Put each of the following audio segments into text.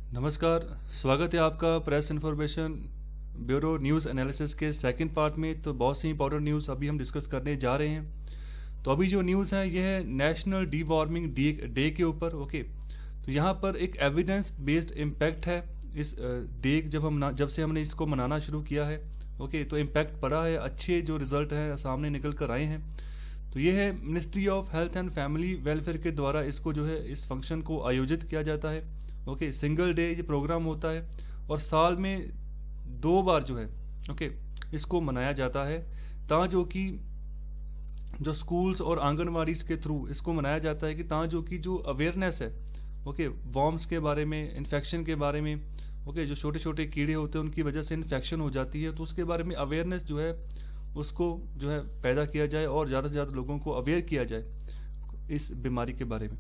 नमस्कार। स्वागत है आपका press information bureau news analysis के सेकंड पार्ट में। तो बहुत सी इंपॉर्टेंट न्यूज़ अभी हम डिस्कस करने जा रहे हैं। तो अभी जो न्यूज़ है यह है नेशनल डी वार्मिंग डे के ऊपर। ओके, तो यहाँ पर एक एविडेंस बेस्ड इम्पैक्ट है इस डे जब से हमने इसको मनाना शुरू किया है। ओके, तो इम्पैक्ट पड़ा है, अच्छे जो रिजल्ट हैं सामने निकल कर आए हैं। तो ये है ministry of health and family welfare के द्वारा इसको जो है इस फंक्शन को आयोजित किया जाता है। ओके, सिंगल डे ये प्रोग्राम होता है और साल में 2 बार जो है ओके इसको मनाया जाता है। जो कि जो स्कूल्स और आंगनवाड़ी के थ्रू इसको मनाया जाता है कि जो कि जो अवेयरनेस है ओके वॉर्म्स के बारे में, इन्फेक्शन के बारे में। ओके, जो छोटे छोटे कीड़े होते हैं उनकी वजह से इन्फेक्शन हो जाती है, तो उसके बारे में अवेयरनेस जो है उसको जो है पैदा किया जाए और ज़्यादा से ज़्यादा लोगों को अवेयर किया जाए इस बीमारी के बारे में।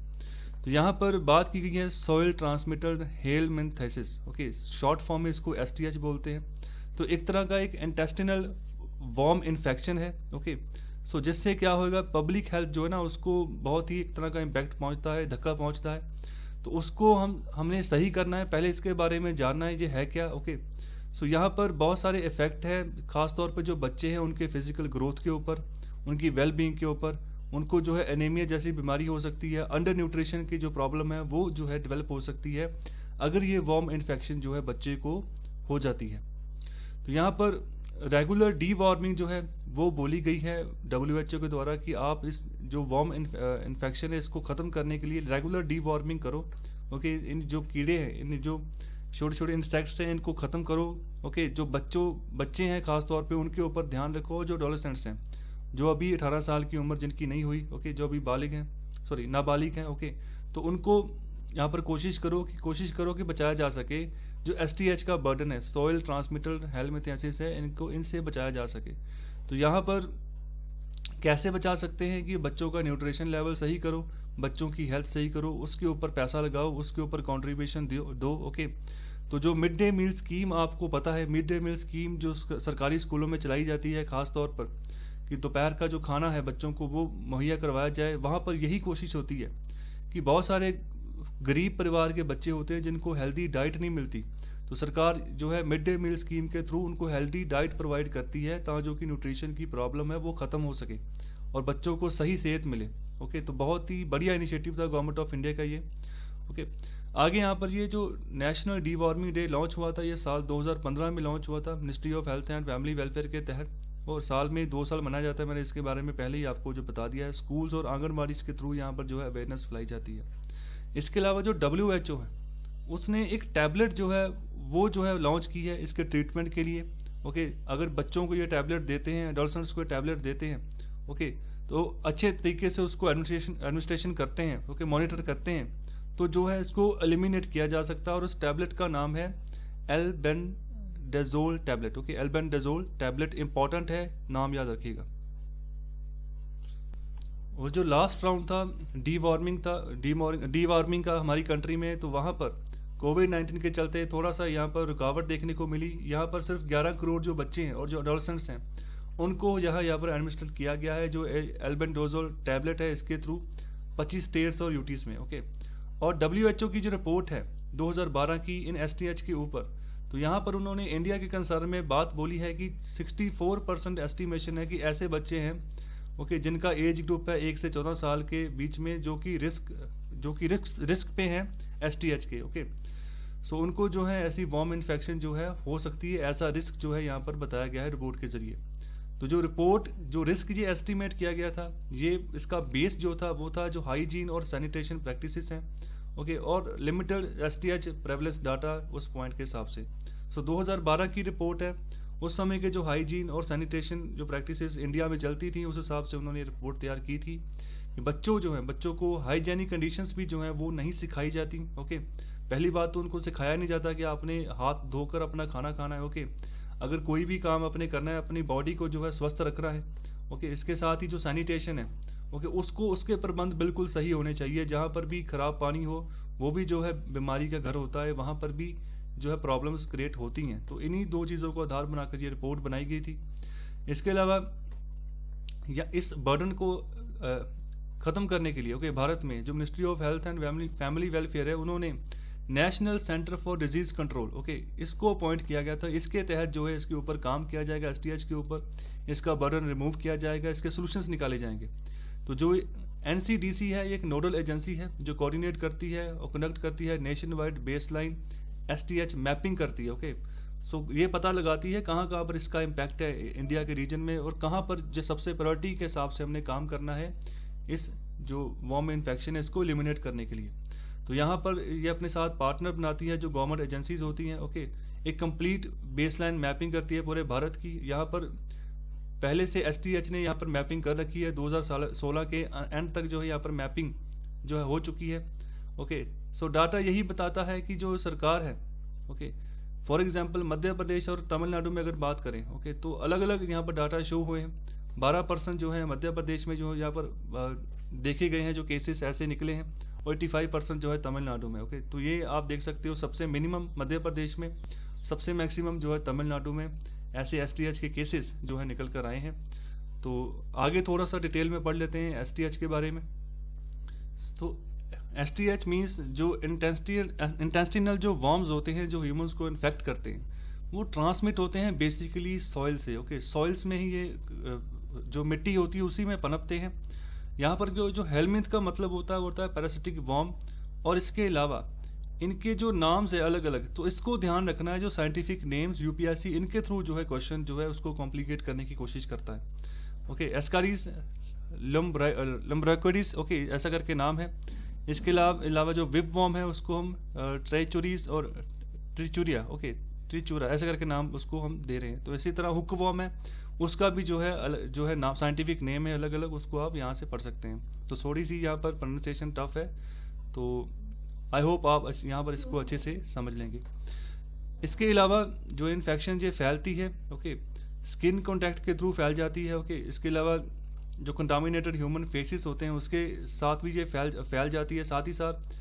तो यहाँ पर बात की गई है soil transmitted helminthiasis. Okay, short form में इसको एसटीएच बोलते हैं। तो एक तरह का एक इंटेस्टिनल वॉर्म इन्फेक्शन है। ओके, सो जिससे क्या होगा, पब्लिक हेल्थ जो है ना उसको बहुत ही एक तरह का इम्पैक्ट पहुंचता है, धक्का पहुंचता है। तो उसको हमने सही करना है, पहले इसके बारे में जानना है ये है क्या। ओके, सो यहाँ पर बहुत सारे इफेक्ट हैं, खासतौर पर जो बच्चे हैं उनके फिजिकल ग्रोथ के ऊपर, उनकी वेल बींग के ऊपर। उनको जो है एनीमिया जैसी बीमारी हो सकती है, अंडर न्यूट्रिशन की जो प्रॉब्लम है वो जो है डेवलप हो सकती है अगर ये वॉर्म इन्फेक्शन जो है बच्चे को हो जाती है। तो यहाँ पर रेगुलर डी वार्मिंग जो है वो बोली गई है WHO के द्वारा कि आप इस जो वॉर्म इन्फेक्शन है इसको ख़त्म करने के लिए रेगुलर डी वार्मिंग करो। ओके, इन जो कीड़े हैं, इन जो छोटे छोटे इंसेक्ट्स हैं इनको ख़त्म करो। ओके, जो बच्चे हैं खासतौर पे उनके ऊपर ध्यान रखो। जो एडोलेसेंट्स हैं, जो अभी 18 साल की उम्र जिनकी नहीं हुई, ओके, जो अभी बालिग हैं, सॉरी नाबालिग हैं, ओके, तो उनको यहाँ पर कोशिश करो कि बचाया जा सके। जो एसटीएच का बर्डन है, सॉइल ट्रांसमिटेड हेलमिंथेसिस है, इनसे बचाया जा सके। तो यहाँ पर कैसे बचा सकते हैं कि बच्चों का न्यूट्रिशन लेवल सही करो, बच्चों की हेल्थ सही करो, उसके ऊपर पैसा लगाओ, उसके ऊपर कंट्रीब्यूशन दो। ओके, तो जो मिड डे मील स्कीम आपको पता है, मिड डे मील स्कीम जो सरकारी स्कूलों में चलाई जाती है खासतौर पर कि दोपहर का जो खाना है बच्चों को वो मुहैया करवाया जाए। वहाँ पर यही कोशिश होती है कि बहुत सारे गरीब परिवार के बच्चे होते हैं जिनको हेल्दी डाइट नहीं मिलती, तो सरकार जो है मिड डे मील स्कीम के थ्रू उनको हेल्दी डाइट प्रोवाइड करती है जो कि न्यूट्रिशन की प्रॉब्लम है वो ख़त्म हो सके और बच्चों को सही सेहत मिले। ओके, तो बहुत ही बढ़िया इनिशिएटिव था गवर्नमेंट ऑफ इंडिया का ये। ओके, आगे यहाँ पर ये जो national D warming day launch हुआ था ये साल 2015 में लॉन्च हुआ था ministry of health and family welfare के तहत, और साल में 2 साल मनाया जाता है। मैंने इसके बारे में पहले ही आपको जो बता दिया है। स्कूल्स और आंगनबाड़ी के थ्रू यहाँ पर जो है अवेयरनेस फैलाई जाती है। इसके अलावा जो WHO है उसने एक टैबलेट जो है वो जो है लॉन्च की है इसके ट्रीटमेंट के लिए। ओके, अगर बच्चों को ये टैबलेट देते हैं, एडोलसेंट्स को टैबलेट देते हैं, ओके, तो अच्छे तरीके से उसको एडमिनिस्ट्रेशन करते हैं, ओके, मॉनिटर करते हैं, तो जो है इसको एलिमिनेट किया जा सकता है। और उस टैबलेट का नाम है albendazole tablet. Okay, albendazole tablet important है, नाम याद रखिएगा। और जो लास्ट राउंड था डी वार्मिंग का हमारी कंट्री में, तो वहाँ पर कोविड-19 के चलते थोड़ा सा यहाँ पर रुकावट देखने को मिली। यहाँ पर सिर्फ 11 करोड़ जो बच्चे हैं और जो एडोलसेंट्स हैं उनको यहाँ पर एडमिनिस्ट्रेट किया गया है जो एल्बेंडाजोल टैबलेट है इसके थ्रू 25 स्टेट्स और यूटीज में। ओके, और WHO की जो रिपोर्ट है 2012 की इन STH के ऊपर, तो यहाँ पर उन्होंने इंडिया के कंसर्न में बात बोली है कि 64% एस्टिमेशन है कि ऐसे बच्चे हैं ओके जिनका एज ग्रुप है 1 से 14 साल के बीच में जो कि रिस्क पे हैं STH के। ओके, सो उनको जो है ऐसी वॉर्म इन्फेक्शन जो है हो सकती है, ऐसा रिस्क जो है यहाँ पर बताया गया है रिपोर्ट के जरिए। तो जो रिस्क ये एस्टिमेट किया गया था, ये इसका बेस जो था वो था जो हाइजीन और सैनिटेशन प्रैक्टिसेस हैं। ओके, और लिमिटेड STH प्रेवलेंस डाटा उस पॉइंट के हिसाब से। सो 2012 की रिपोर्ट है, उस समय के जो हाइजीन और सैनिटेशन जो प्रैक्टिसेस इंडिया में चलती थी उस हिसाब से उन्होंने रिपोर्ट तैयार की थी कि बच्चों को हाइजीनिक कंडीशंस भी जो है वो नहीं सिखाई जाती। ओके, पहली बात तो उनको सिखाया नहीं जाता कि आपने हाथ धोकर अपना खाना खाना है। ओके, अगर कोई भी काम अपने करना है, अपनी बॉडी को जो है स्वस्थ रखना है, ओके, इसके साथ ही जो सैनिटेशन है, ओके, उसके प्रबंध बिल्कुल सही होने चाहिए। जहाँ पर भी खराब पानी हो वो भी जो है बीमारी का घर होता है, वहाँ पर भी जो है प्रॉब्लम्स क्रिएट होती हैं। तो इन्हीं 2 चीज़ों को आधार बनाकर ये रिपोर्ट बनाई गई थी। इसके अलावा इस बर्डन को ख़त्म करने के लिए ओके भारत में जो ministry of health and family welfare है उन्होंने national centre for disease control, okay, इसको अपॉइंट किया गया था। इसके तहत जो है इसके ऊपर काम किया जाएगा, एसटीएच के ऊपर इसका बर्डन रिमूव किया जाएगा, इसके सोल्यूशंस निकाले जाएंगे। तो जो एनसीडीसी है, ये एक नोडल एजेंसी है जो कोऑर्डिनेट करती है और कंडक्ट करती है nation wide baseline STH mapping करती है, ओके। सो ये पता लगाती है कहाँ कहाँ पर इसका इम्पैक्ट है इंडिया के रीजन में, और कहाँ पर जो सबसे प्रायोरिटी के हिसाब से हमने काम करना है इस जो वॉर्म इन्फेक्शन है इसको एलिमिनेट करने के लिए। तो यहाँ पर ये अपने साथ पार्टनर बनाती है जो गवर्नमेंट एजेंसीज होती हैं, ओके। एक कंप्लीट बेसलाइन मैपिंग करती है पूरे भारत की। यहाँ पर पहले से एसटीएच ने यहाँ पर मैपिंग कर रखी है, 2016 के एंड तक जो है यहाँ पर मैपिंग जो है हो चुकी है, ओके। सो डाटा यही बताता है कि जो सरकार है, okay, for example Madhya Pradesh और तमिलनाडु में अगर बात करें, ओके, तो अलग अलग यहाँ पर डाटा शो हुए हैं। 12% जो है मध्य प्रदेश में जो यहाँ पर देखे गए हैं जो केसेस ऐसे निकले हैं, और 85% जो है तमिलनाडु में, ओके। तो ये आप देख सकते हो सबसे मिनिमम मध्य प्रदेश में, सबसे मैक्सिमम जो है तमिलनाडु में ऐसे एसटीएच के केसेस जो है निकल कर आए हैं। तो आगे थोड़ा सा डिटेल में पढ़ लेते हैं एसटीएच के बारे में। तो एसटीएच मीन्स जो इंटेस्टिनल जो वर्म्स होते हैं जो ह्यूमंस को इन्फेक्ट करते हैं, वो ट्रांसमिट होते हैं बेसिकली सॉइल से, ओके। सॉइल्स में ही ये जो मिट्टी होती है उसी में पनपते हैं। यहाँ पर जो हेलमिंथ का मतलब होता है पैरासिटिक वर्म, और इसके अलावा इनके जो नाम्स है अलग अलग, तो इसको ध्यान रखना है। जो साइंटिफिक नेम्स यूपीएससी इनके थ्रू जो है क्वेश्चन जो है उसको कॉम्प्लिकेट करने की कोशिश करता है, ओके। एस्कारिस लम्ब्राक्विडिस, ओके, ऐसा करके नाम है। इसके अलावा जो विप वर्म है उसको हम ट्राइचोरीज और ट्रिचुरिया, ओके, ट्रिचुरा ऐसा करके नाम उसको हम दे रहे हैं। तो इसी तरह हुक वर्म है, उसका भी जो है नाम साइंटिफिक नेम है अलग अलग, उसको आप यहाँ से पढ़ सकते हैं। तो थोड़ी सी यहाँ पर प्रोनाउंसिएशन टफ है, तो आई होप आप यहाँ पर इसको अच्छे से समझ लेंगे। इसके अलावा जो इन्फेक्शन ये फैलती है, ओके, स्किन कॉन्टैक्ट के थ्रू फैल जाती है, ओके। इसके अलावा जो कंटामिनेटेड ह्यूमन फेसेस होते हैं उसके साथ भी ये फैल जाती है। साथ ही साथ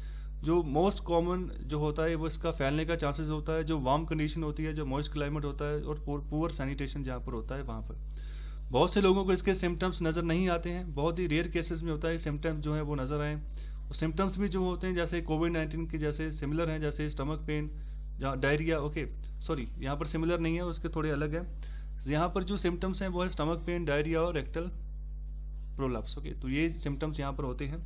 जो मोस्ट कॉमन जो होता है वो इसका फैलने का चांसेस होता है जो वार्म कंडीशन होती है, जो मॉइस्ट क्लाइमेट होता है, और पुअर सैनिटेशन जहाँ पर होता है वहाँ पर। बहुत से लोगों को इसके सिम्टम्स नज़र नहीं आते हैं, बहुत ही रेयर केसेस में होता है सिम्टम्स जो है वो नज़र आए। सिम्टम्स भी जो होते हैं जैसे कोविड-19 के जैसे सिमिलर हैं, जैसे स्टमक पेन, जहाँ डायरिया, ओके, सॉरी यहाँ पर सिमिलर नहीं है, उसके थोड़े अलग है। यहाँ पर जो सिम्टम्स हैं वो है स्टमक पेन, डायरिया और रेक्टल प्रोलैप्स, ओके। तो ये सिम्टम्स यहाँ पर होते हैं।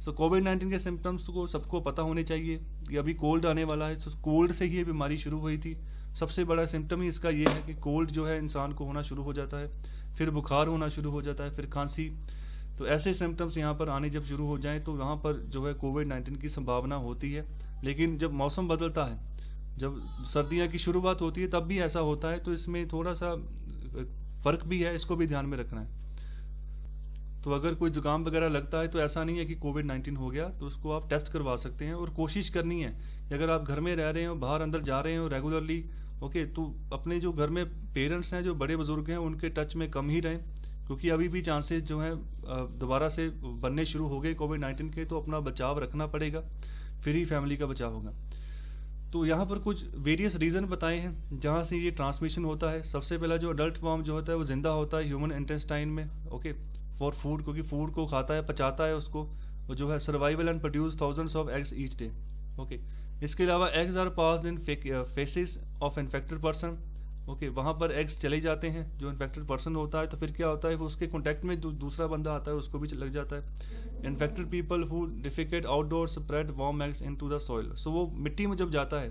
सो कोविड-19 के सिम्टम्स को सबको पता होने चाहिए कि अभी कोल्ड आने वाला है, तो कोल्ड से ही ये बीमारी शुरू हुई थी। सबसे बड़ा सिम्टम ही इसका ये है कि कोल्ड जो है इंसान को होना शुरू हो जाता है, फिर बुखार होना शुरू हो जाता है, फिर खांसी। तो ऐसे सिम्टम्स यहाँ पर आने जब शुरू हो जाएं तो वहाँ पर जो है कोविड-19 की संभावना होती है। लेकिन जब मौसम बदलता है, जब सर्दियाँ की शुरुआत होती है तब भी ऐसा होता है, तो इसमें थोड़ा सा फ़र्क भी है, इसको भी ध्यान में रखना है। तो अगर कोई जुकाम वगैरह लगता है तो ऐसा नहीं है कि कोविड-19 हो गया, तो उसको आप टेस्ट करवा सकते हैं। और कोशिश करनी है कि अगर आप घर में रह रहे हो, बाहर अंदर जा रहे हो रेगुलरली, ओके, तो अपने जो घर में पेरेंट्स हैं, जो बड़े बुजुर्ग हैं, उनके टच में कम ही रहें, क्योंकि अभी भी चांसेस जो हैं दोबारा से बनने शुरू हो गए कोविड-19 के। तो अपना बचाव रखना पड़ेगा, फिर ही फैमिली का बचाव होगा। तो यहाँ पर कुछ वेरियस रीज़न बताए हैं जहाँ से ये ट्रांसमिशन होता है। सबसे पहला जो अडल्ट फॉर्म जो होता है वो जिंदा होता है ह्यूमन इंटेस्टाइन में, ओके, फॉर फूड, क्योंकि फूड को खाता है, पचाता है उसको, वो जो है survival and produce thousands of eggs each day, okay. इसके अलावा eggs are passed in faeces of infected person, okay, वहाँ पर एग्स चले जाते हैं जो इन्फेक्टेड पर्सन होता है, तो फिर क्या होता है वो उसके कॉन्टैक्ट में दूसरा बंदा आता है उसको भी लग जाता है। Infected people who defecate outdoor spread worm eggs into the soil. So वो मिट्टी में जब जाता है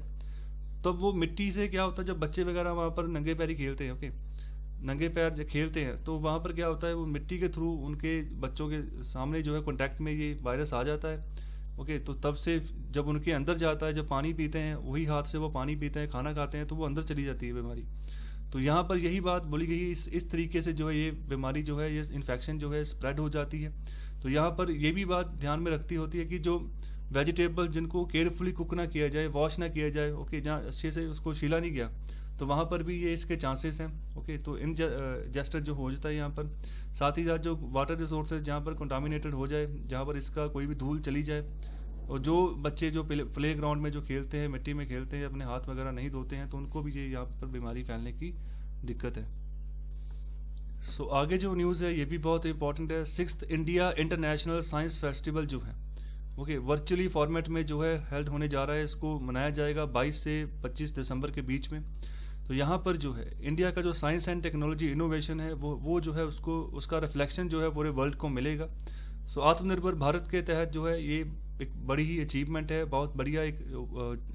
तब वो मिट्टी से क्या होता है, जब बच्चे वगैरह वहाँ पर नंगे पैरी खेलते हैं, ओके, नंगे पैर जब खेलते हैं तो वहाँ पर क्या होता है वो मिट्टी के थ्रू उनके बच्चों के सामने जो है कॉन्टैक्ट में ये वायरस आ जाता है, ओके। तो तब से जब उनके अंदर जाता है, जब पानी पीते हैं वही हाथ से वो पानी पीते हैं, खाना खाते हैं, तो वो अंदर चली जाती है बीमारी। तो यहाँ पर यही बात बोली गई है, इस तरीके से जो है ये बीमारी जो है, ये इन्फेक्शन जो है स्प्रेड हो जाती है। तो यहाँ पर ये भी बात ध्यान में रखती होती है कि जो वेजिटेबल जिनको केयरफुली कुक ना किया जाए, वॉश ना किया जाए, ओके, जहाँ अच्छे से उसको छीला नहीं गया, तो वहाँ पर भी ये इसके चांसेस हैं, ओके। तो इन जेस्टर जो हो जाता है यहाँ पर। साथ ही साथ जो वाटर रिसोर्सेज जहाँ पर कंटामिनेटेड हो जाए, जहाँ पर इसका कोई भी धूल चली जाए, और जो बच्चे जो प्ले ग्राउंड में जो खेलते हैं, मिट्टी में खेलते हैं, अपने हाथ वगैरह नहीं धोते हैं, तो उनको भी ये यहाँ पर बीमारी फैलने की दिक्कत है। सो आगे जो न्यूज़ है ये भी बहुत इंपॉर्टेंट है। 6th India international science festival जो है ओके, वर्चुअली फॉर्मेट में जो है हेल्ड होने जा रहा है। इसको मनाया जाएगा 22 से 25 दिसंबर के बीच में। तो यहाँ पर जो है इंडिया का जो साइंस एंड टेक्नोलॉजी इनोवेशन है वो जो है उसका रिफ्लेक्शन जो है पूरे वर्ल्ड को मिलेगा। सो आत्मनिर्भर भारत के तहत जो है ये एक बड़ी ही अचीवमेंट है, बहुत बढ़िया एक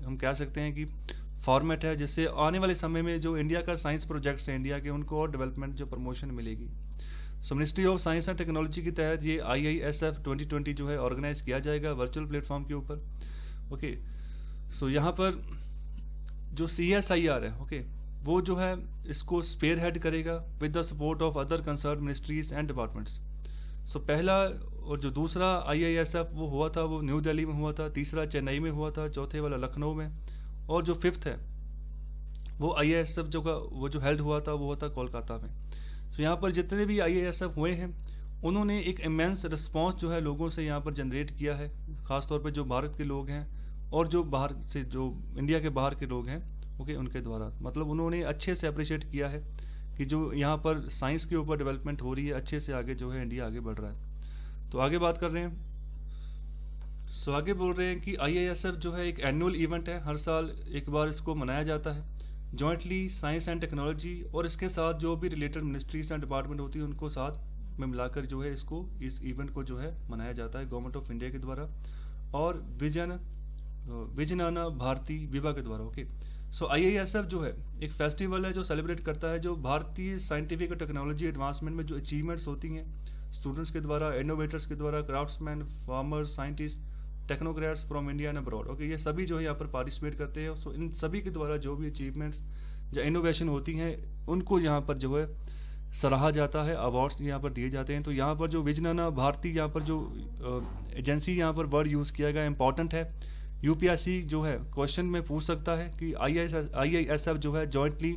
हम कह सकते हैं कि फॉर्मेट है, जिससे आने वाले समय में जो इंडिया का साइंस प्रोजेक्ट्स हैं इंडिया के, उनको और डेवलपमेंट जो प्रमोशन मिलेगी। सो ministry of science and technology के तहत ये IISF 2020 जो है ऑर्गेनाइज किया जाएगा वर्चुअल प्लेटफॉर्म के ऊपर। ओके, सो यहाँ पर जो CSIR है, ओके, वो जो है इसको स्पेयर हेड करेगा with the support of other concerned ministries and departments. So पहला और जो दूसरा IISF वो हुआ था वो न्यू दिल्ली में हुआ था, तीसरा चेन्नई में हुआ था, चौथे वाला लखनऊ में, और जो फिफ्थ है वो IISF वो जो हेल्ड हुआ था वो हुआ था कोलकाता में। तो यहाँ पर जितने भी IISF हुए हैं उन्होंने एक इमेंस रिस्पॉन्स जो है लोगों से यहाँ पर जनरेट किया है, खासतौर पर जो भारत के लोग हैं और जो बाहर से जो इंडिया के बाहर के लोग हैं, ओके, उनके द्वारा मतलब उन्होंने अच्छे से अप्रिशिएट किया है कि जो यहाँ पर साइंस के ऊपर डेवलपमेंट हो रही है, अच्छे से आगे जो है इंडिया आगे बढ़ रहा है। तो आगे बात कर रहे हैं। सो आगे बोल रहे हैं कि IISF जो है एक एनुअल इवेंट है, हर साल एक बार इसको मनाया जाता है जॉइंटली साइंस एंड टेक्नोलॉजी, और इसके साथ जो भी रिलेटेड मिनिस्ट्रीज एंड डिपार्टमेंट होती है उनको साथ में मिलाकर जो है इस इवेंट को जो है मनाया जाता है गवर्नमेंट ऑफ इंडिया के द्वारा और विजनाना भारती विभा के द्वारा। ओके, सो IISF जो है एक फेस्टिवल है जो सेलिब्रेट करता है जो भारतीय साइंटिफिक और टेक्नोलॉजी एडवांसमेंट में जो अचीवमेंट्स होती हैं स्टूडेंट्स के द्वारा, इनोवेटर्स के द्वारा, craftsman, farmers, scientist, technocrats from India and abroad. Okay, ये सभी जो है यहाँ पर पार्टिसिपेट करते हैं। सो इन सभी के द्वारा जो भी अचीवमेंट्स जो इनोवेशन होती हैं उनको यहाँ पर जो है सराहा जाता है, अवार्ड्स यहाँ पर दिए जाते हैं। तो यहाँ पर जो विजनाना भारती यहाँ पर जो एजेंसी यहाँ पर वर्ड यूज़ किया गया इंपॉर्टेंट है। UPSC जो है क्वेश्चन में पूछ सकता है कि IISF जो है जॉइंटली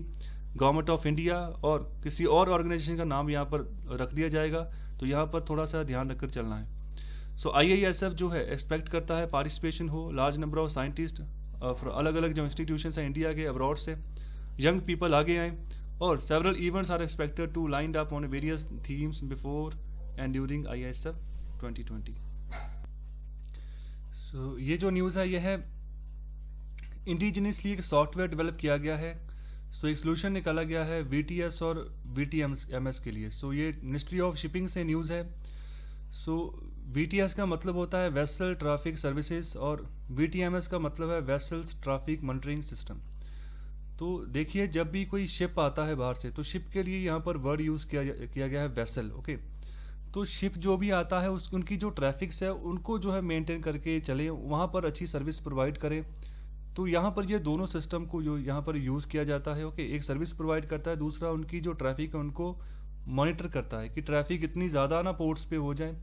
गवर्नमेंट ऑफ इंडिया और किसी और ऑर्गेनाइजेशन का नाम यहाँ पर रख दिया जाएगा, तो यहाँ पर थोड़ा सा ध्यान रखकर चलना है। सो IISF जो है एक्सपेक्ट करता है पार्टिसिपेशन हो लार्ज नंबर ऑफ साइंटिस्ट अलग अलग जो इंस्टीट्यूशन है इंडिया के, अब्रॉड से यंग पीपल आगे आए, और several events are expected to lined up on various themes before and during IISF 2020। So ये जो न्यूज़ है ये है इंडिजिनियसली एक सॉफ्टवेयर डेवलप किया गया है। सो एक सोल्यूशन निकाला गया है VTS और VTMS के लिए। सो ये मिनिस्ट्री ऑफ शिपिंग से न्यूज़ है। सो VTS का मतलब होता है वेसल ट्रैफिक सर्विसेज और VTMS का मतलब है वेसल्स ट्रैफिक मॉनिटरिंग सिस्टम। तो देखिए जब भी कोई शिप आता है बाहर से तो शिप के लिए यहाँ पर वर्ड यूज़ किया गया है वेसल। ओके, तो शिप जो भी आता है उनकी जो ट्रैफिक्स है उनको जो है मेंटेन करके चले, वहाँ पर अच्छी सर्विस प्रोवाइड करें। तो यहाँ पर ये दोनों सिस्टम को जो यहाँ पर यूज़ किया जाता है। ओके, एक सर्विस प्रोवाइड करता है, दूसरा उनकी जो ट्रैफिक है उनको मॉनिटर करता है कि ट्रैफिक इतनी ज़्यादा ना पोर्ट्स पे हो जाए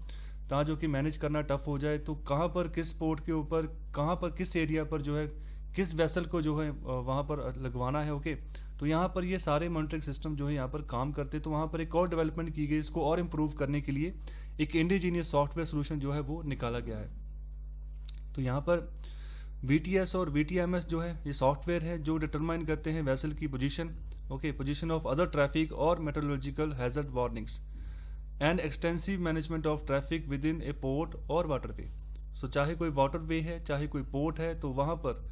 जहाँ जो कि मैनेज करना टफ हो जाए। तो कहाँ पर किस पोर्ट के ऊपर कहाँ पर किस एरिया पर जो है किस वेसल को जो है वहाँ पर लगवाना है। ओके, तो यहाँ पर ये सारे मॉनिटरिंग सिस्टम जो है यहाँ पर काम करते हैं। तो वहाँ पर एक और डेवलपमेंट की गई, इसको और इम्प्रूव करने के लिए एक इंडिजीनियस सॉफ्टवेयर सोल्यूशन जो है वो निकाला गया है। तो यहाँ पर VTS और VTMS जो है ये सॉफ्टवेयर है जो डिटरमाइन करते हैं वेसल की position, okay, position of other traffic और meteorological hazard warnings and extensive management of traffic within a port और वाटरवे। सो चाहे कोई वाटरवे है चाहे कोई पोर्ट है, तो वहाँ पर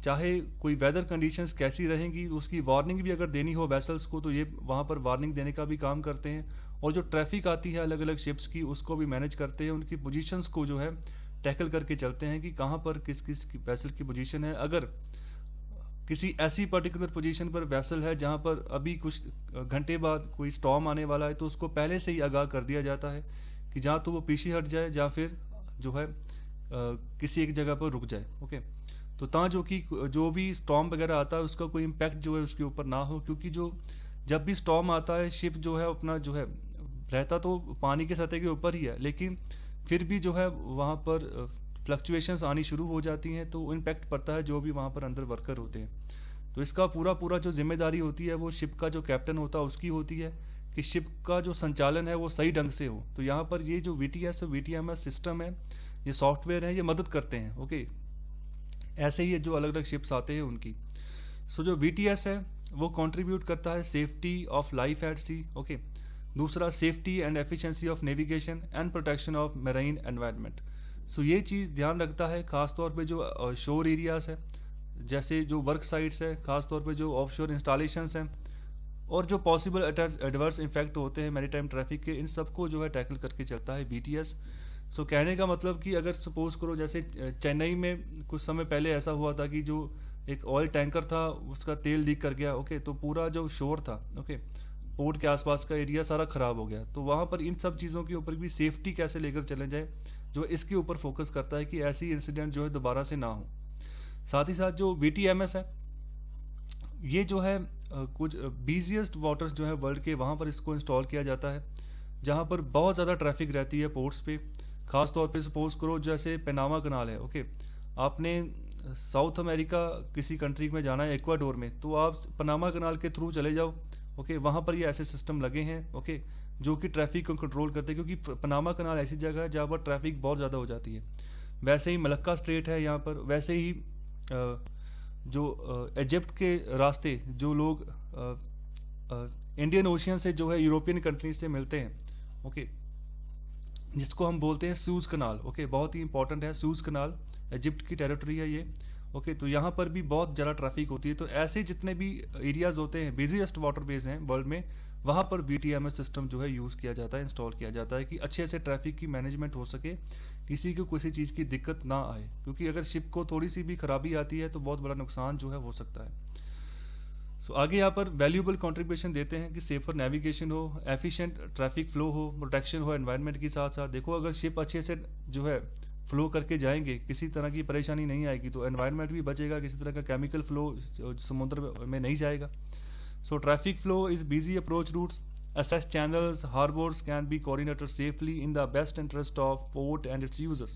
चाहे कोई वेदर कंडीशंस कैसी रहेंगी उसकी वार्निंग भी अगर देनी हो वेसल्स को तो ये वहाँ पर वार्निंग देने का भी काम करते हैं। और जो ट्रैफिक आती है अलग अलग शिप्स की उसको भी मैनेज करते हैं, उनकी पोजीशंस को जो है टैकल करके चलते हैं कि कहाँ पर किस किस वेसल की पोजीशन है। अगर किसी ऐसी पर्टिकुलर पोजीशन पर वेसल है जहाँ पर अभी कुछ घंटे बाद कोई स्टॉर्म आने वाला है तो उसको पहले से ही आगाह कर दिया जाता है कि जहाँ तो वो पीछे हट जाए या फिर जो है किसी एक जगह पर रुक जाए। ओके, तो ता जो भी स्टॉर्म वगैरह आता है उसका कोई इम्पैक्ट जो है उसके ऊपर ना हो, क्योंकि जो जब भी स्टॉर्म आता है शिप जो है अपना जो है रहता तो पानी के सतह के ऊपर ही है, लेकिन फिर भी जो है वहाँ पर फ्लक्चुएशंस आनी शुरू हो जाती हैं तो इम्पैक्ट पड़ता है जो भी वहाँ पर अंदर वर्कर होते हैं। तो इसका पूरा जो जिम्मेदारी होती है वो शिप का जो कैप्टन होता है उसकी होती है कि शिप का जो संचालन है वो सही ढंग से हो। तो यहाँ पर ये जो VTS और VTMS सिस्टम है, ये सॉफ्टवेयर है, ये मदद करते हैं। ओके, ऐसे ही जो अलग अलग शिप्स आते हैं उनकी। सो जो VTS है वो कंट्रीब्यूट करता है safety of life at sea. Okay, दूसरा safety and efficiency of navigation and protection of marine environment. So ये चीज़ ध्यान रखता है खासतौर पे जो शोर एरियाज है, जैसे जो वर्क साइट्स है, खासतौर पे जो ऑफशोर इंस्टॉलेशंस हैं, और जो पॉसिबल एडवर्स इफेक्ट होते हैं मैरीटाइम ट्रैफिक के, इन सबको जो है टैकल करके चलता है बीटीएस। सो कहने का मतलब कि अगर सपोज करो जैसे चेन्नई में कुछ समय पहले ऐसा हुआ था कि जो एक ऑयल टैंकर था उसका तेल लीक कर गया, ओके, तो पूरा जो शोर था, ओके, पोर्ट के आसपास का एरिया सारा खराब हो गया। तो वहाँ पर इन सब चीज़ों के ऊपर भी सेफ्टी कैसे लेकर चले जाए, जो इसके ऊपर फोकस करता है कि ऐसी इंसिडेंट जो है दोबारा से ना हो। साथ ही साथ जो वीटीएमएस है, ये जो है कुछ बिजिएस्ट वाटर्स जो है वर्ल्ड के, वहाँ पर इसको इंस्टॉल किया जाता है, जहाँ पर बहुत ज़्यादा ट्रैफिक रहती है पोर्ट्स पे। खास तौर पे सपोज करो जैसे पनामा कनाल है, ओके, आपने साउथ अमेरिका किसी कंट्री में जाना है, इक्वाडोर में, तो आप पनामा कनाल के थ्रू चले जाओ, ओके, वहाँ पर ये ऐसे सिस्टम लगे हैं, ओके, जो कि ट्रैफिक को कंट्रोल करते हैं, क्योंकि पनामा कनाल ऐसी जगह है जहाँ पर ट्रैफिक बहुत ज़्यादा हो जाती है। वैसे ही मलक्का स्ट्रेट है यहाँ पर, वैसे ही जो इजिप्ट के रास्ते जो लोग इंडियन ओशियन से जो है यूरोपियन कंट्रीज से मिलते हैं, ओके, जिसको हम बोलते हैं सूज कनाल, ओके, बहुत ही इंपॉर्टेंट है सूज कनाल, इजिप्ट की टेरिटरी है ये, ओके, तो यहाँ पर भी बहुत ज़्यादा ट्रैफिक होती है। तो ऐसे जितने भी एरियाज होते हैं, बिजीएस्ट वाटरवेज हैं वर्ल्ड में, वहाँ पर वीटीएमएस सिस्टम जो है यूज़ किया जाता है, इंस्टॉल किया जाता है कि अच्छे से ट्रैफिक की मैनेजमेंट हो सके, किसी को किसी चीज़ की दिक्कत ना आए, क्योंकि अगर शिप को थोड़ी सी भी खराबी आती है तो बहुत बड़ा नुकसान जो है हो सकता है। सो आगे यहाँ पर वैल्यूएबल कंट्रीब्यूशन देते हैं कि सेफर नेविगेशन हो, एफिशिएंट ट्रैफिक फ्लो हो, प्रोटेक्शन हो एनवायरनमेंट के साथ साथ। देखो अगर शिप अच्छे से जो है फ्लो करके जाएंगे, किसी तरह की परेशानी नहीं आएगी, तो एनवायरनमेंट भी बचेगा, किसी तरह का केमिकल फ्लो समुद्र में नहीं जाएगा। So traffic flow is busy approach routes, assess channels, harbors can be coordinated safely in the best interest of port and its users.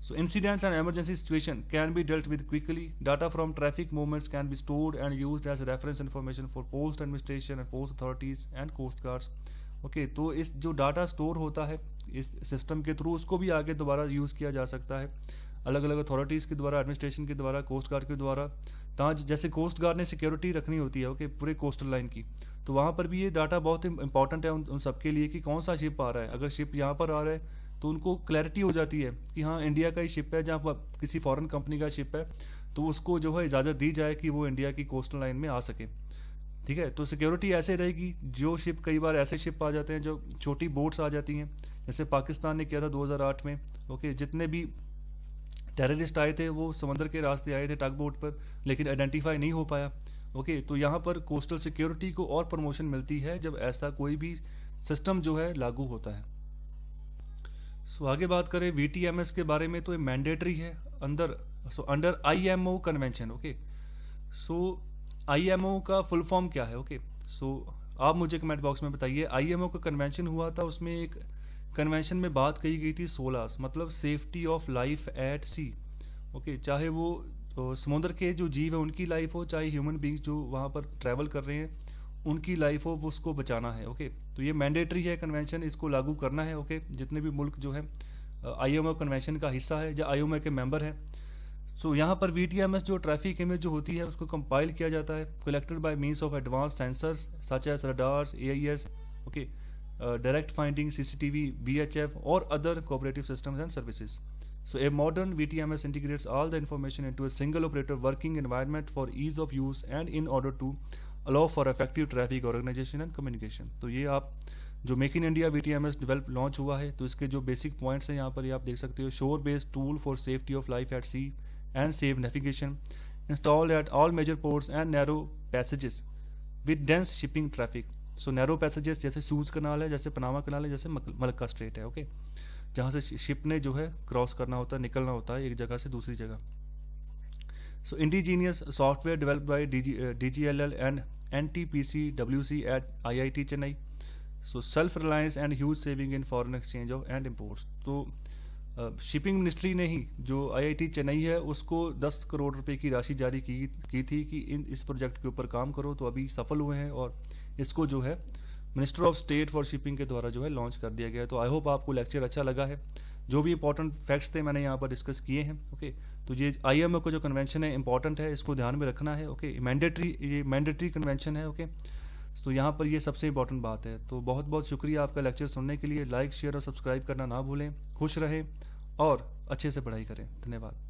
So incidents and emergency situation can be dealt with quickly. Data from traffic movements can be stored and used as reference information for post administration and post authorities and coast guards. Okay, तो इस जो data store होता है इस system के through, उसको भी आगे दोबारा यूज़ किया जा सकता है अलग अलग अथॉरिटीज़ के द्वारा, एडमिनिस्ट्रेशन के द्वारा, कोस्ट गार्ड के द्वारा। ताज जैसे कोस्ट गार्ड ने सिक्योरिटी रखनी होती है, ओके, पूरे कोस्टल लाइन की, तो वहाँ पर भी ये डाटा बहुत इंपॉर्टेंट है उन सबके लिए कि कौन सा शिप आ रहा है। अगर शिप यहाँ पर आ रहा है तो उनको क्लैरिटी हो जाती है कि हाँ इंडिया का ही शिप है, जहाँ किसी फॉरेन कंपनी का शिप है तो उसको जो है इजाज़त दी जाए कि वो इंडिया की कोस्टल लाइन में आ सके। ठीक है, तो सिक्योरिटी ऐसे रहेगी। जो शिप, कई बार ऐसे शिप आ जाते हैं जो छोटी बोट्स आ जाती हैं, जैसे पाकिस्तान ने किया था 2008 में, ओके, जितने भी टेररिस्ट आए थे वो समंदर के रास्ते आए थे टग बोट पर, लेकिन आइडेंटिफाई नहीं हो पाया, ओके, तो यहाँ पर कोस्टल सिक्योरिटी को और प्रमोशन मिलती है जब ऐसा कोई भी सिस्टम जो है लागू होता है। सो आगे बात करें वीटीएमएस के बारे में, तो ये मैंडेटरी है अंडर आईएमओ कन्वेंशन, ओके। सो आईएमओ का फुल फॉर्म क्या है, ओके, सो आप मुझे कमेंट बॉक्स में बताइए। आईएमओ का कन्वेंशन हुआ था, उसमें एक कन्वेंशन में बात कही गई थी सोलास, मतलब safety of life at sea, okay, चाहे वो तो समुद्र के जो जीव है उनकी लाइफ हो, चाहे ह्यूमन बींग्स जो वहाँ पर ट्रैवल कर रहे हैं उनकी लाइफ हो, वो उसको बचाना है, ओके। तो ये मैंडेटरी है कन्वेंशन, इसको लागू करना है, ओके, जितने भी मुल्क जो है आईएमओ कन्वेंशन का हिस्सा है या आईएमओ के मेंबर हैं। सो यहाँ पर वीटीएमएस जो ट्रैफिक इमेज जो होती है उसको कंपाइल किया जाता है, collected by means of advance sensors such as radars, AIS, okay, direct finding, CCTV, VHF और other cooperative systems and services. So a modern VTMS integrates all the information into a single operator working environment for ease of use and in order to allow for effective traffic organization and communication. तो ये आप जो make in India VTMS develop launch हुआ है, तो इसके जो basic points हैं यहाँ पर ये आप देख सकते हो। Shore based tool for safety of life at sea and safe navigation installed at all major ports and narrow passages with dense shipping traffic. So narrow passages जैसे सूज कनाल है, जैसे पनामा कनाल है, जैसे मलक्का स्ट्रेट है, okay, जहाँ से ship ने जो है क्रॉस करना होता है, निकलना होता है एक जगह से दूसरी जगह। So indigenous software developed by DGLL and NTPC-WC at IIT Chennai. So self reliance and huge saving in foreign exchange of and imports. तो शिपिंग मिनिस्ट्री ने ही जो IIT चेन्नई है उसको 10 करोड़ रुपए की राशि जारी की थी कि इस प्रोजेक्ट के ऊपर काम करो, तो अभी सफल हुए हैं और इसको जो है minister of state for shipping के द्वारा जो है लॉन्च कर दिया गया है। तो आई होप आपको लेक्चर अच्छा लगा है। जो भी इंपॉर्टेंट फैक्ट्स थे मैंने यहाँ पर डिस्कस किए हैं, ओके। तो ये आईएमओ का जो कन्वेंशन है इंपॉर्टेंट है, इसको ध्यान में रखना है, ओके। ये मैंडेटरी कन्वेंशन है, ओके। तो यहाँ पर ये सबसे इंपॉर्टेंट बात है। तो बहुत बहुत शुक्रिया आपका लेक्चर सुनने के लिए। लाइक, शेयर और सब्सक्राइब करना ना भूलें। खुश रहें और अच्छे से पढ़ाई करें। धन्यवाद।